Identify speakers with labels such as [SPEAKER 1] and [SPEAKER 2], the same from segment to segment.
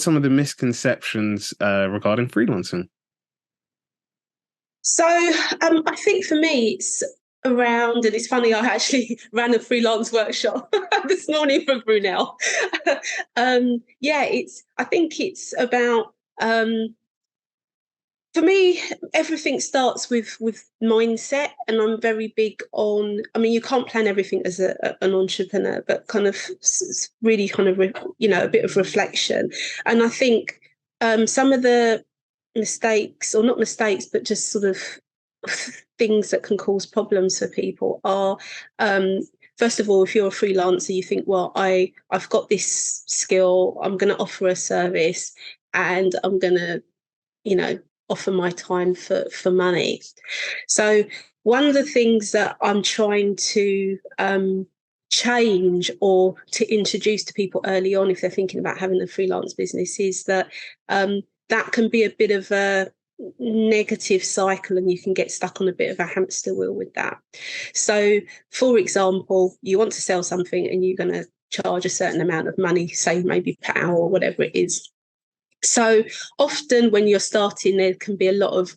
[SPEAKER 1] some of the misconceptions regarding freelancing?
[SPEAKER 2] So I think for me, it's around, and it's funny, I actually ran a freelance workshop this morning for Brunel. I think it's about, for me, everything starts with mindset, and I'm very big on, I mean, you can't plan everything as an entrepreneur, but kind of really kind of, a bit of reflection. And I think some of the mistakes, or not mistakes, but just sort of things that can cause problems for people are, first of all, if you're a freelancer, you think, well, I've got this skill, I'm going to offer a service, and I'm going to, offer my time for money. So one of the things that I'm trying to change, or to introduce to people early on if they're thinking about having a freelance business, is that that can be a bit of a negative cycle, and you can get stuck on a bit of a hamster wheel with that. So, for example, you want to sell something and you're going to charge a certain amount of money, say maybe per hour or whatever it is. So often when you're starting, there can be a lot of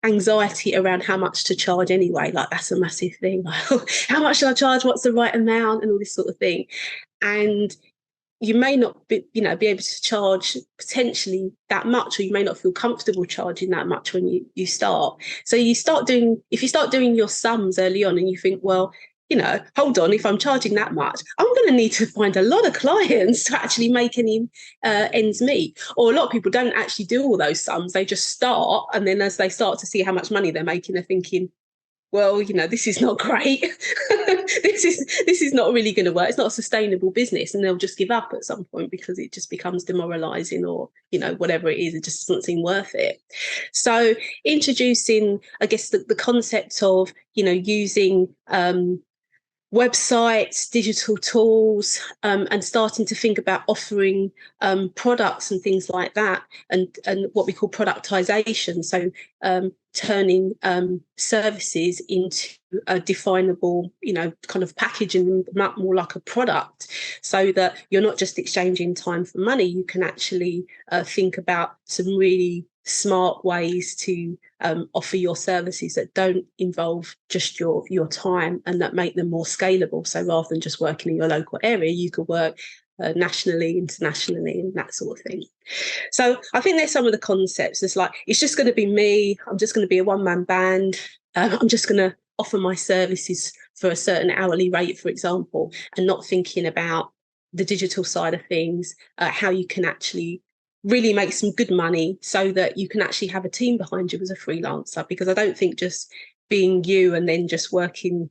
[SPEAKER 2] anxiety around how much to charge anyway. Like, that's a massive thing. How much should I charge? What's the right amount? And all this sort of thing. And you may not be able to charge potentially that much, or you may not feel comfortable charging that much when you start. So if you start doing your sums early on, and you think, well, hold on, if I'm charging that much, I'm going to need to find a lot of clients to actually make any ends meet. Or a lot of people don't actually do all those sums. They just start, and then as they start to see how much money they're making, they're thinking, well, this is not great. this is not really going to work. It's not a sustainable business, and they'll just give up at some point because it just becomes demoralizing, or whatever it is, it just doesn't seem worth it. So introducing, I guess, the concept of using websites, digital tools, and starting to think about offering products and things like that, and what we call productization. So turning services into a definable, kind of packaging them up more like a product, so that you're not just exchanging time for money. You can actually think about some really smart ways to offer your services that don't involve just your time, and that make them more scalable. So rather than just working in your local area, you could work nationally, internationally, and that sort of thing. So I think there's some of the concepts. It's like, it's just going to be me. I'm just going to be a one-man band. I'm just going to offer my services for a certain hourly rate, for example, and not thinking about the digital side of things, how you can actually really make some good money, so that you can actually have a team behind you as a freelancer. Because I don't think just being you and then just working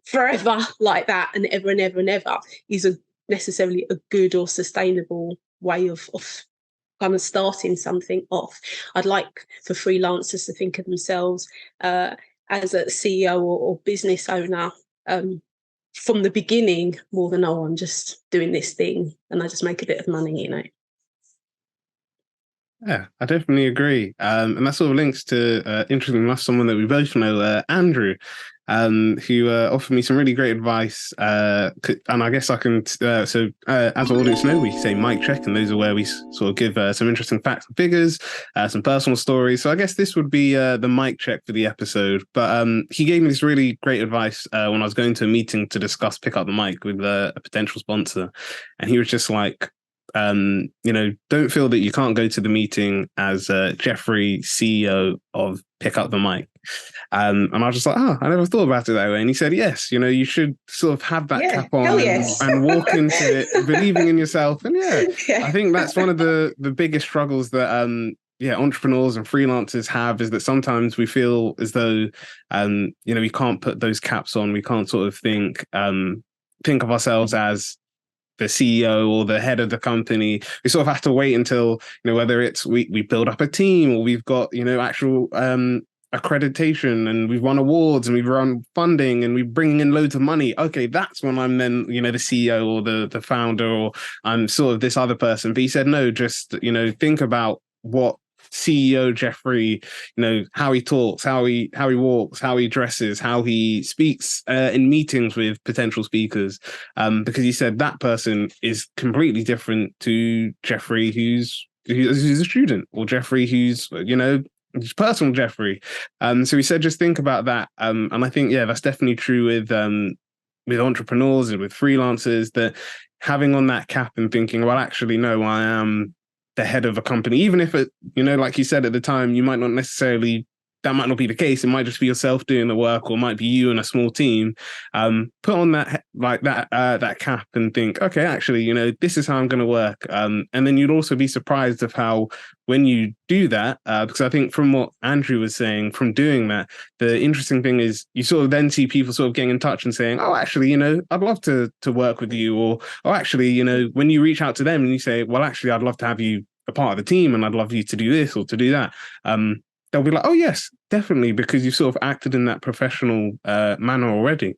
[SPEAKER 2] forever like that and ever and ever and ever is necessarily a good or sustainable way of kind of starting something off. I'd like for freelancers to think of themselves as a CEO or business owner from the beginning, more than, oh, I'm just doing this thing and I just make a bit of money,
[SPEAKER 1] Yeah, I definitely agree. And that sort of links to, interestingly enough, someone that we both know, Andrew, who offered me some really great advice. And I guess I can, as the audience know, we say mic check, and those are where we sort of give some interesting facts and figures, some personal stories. So I guess this would be the mic check for the episode. But he gave me this really great advice when I was going to a meeting to discuss Pick Up the Mic with a potential sponsor. And he was just like, don't feel that you can't go to the meeting as Jeffrey, CEO of Pick Up the Mic. And I was just like, I never thought about it that way. And he said, yes, you should sort of have that cap on and walk into it believing in yourself. And I think that's one of the biggest struggles that entrepreneurs and freelancers have, is that sometimes we feel as though we can't put those caps on. We can't sort of think of ourselves as the CEO or the head of the company. We sort of have to wait until, whether it's we build up a team, or we've got, actual accreditation, and we've won awards, and we've run funding, and we're bringing in loads of money. Okay, that's when I'm then, the CEO or the founder, or I'm sort of this other person. But he said, no, just, think about what CEO Jeffrey, how he talks, how he walks, how he dresses, how he speaks in meetings with potential speakers, because he said that person is completely different to Jeffrey who's a student, or Jeffrey who's personal Jeffrey. So he said just think about that, and I think that's definitely true with entrepreneurs and with freelancers, that having on that cap and thinking, well, actually, no, I am the head of a company, even if it, like you said at the time, you might not necessarily, that might not be the case. It might just be yourself doing the work, or it might be you and a small team. Put on that cap and think, okay, actually, this is how I'm going to work. And then you'd also be surprised of how, when you do that, because I think from what Andrew was saying, from doing that, the interesting thing is you sort of then see people sort of getting in touch and saying, oh, actually, I'd love to work with you. Or, oh, actually, when you reach out to them and you say, well, actually, I'd love to have you a part of the team, and I'd love you to do this or to do that. They'll be like, oh, yes, definitely, because you sort of acted in that professional manner already.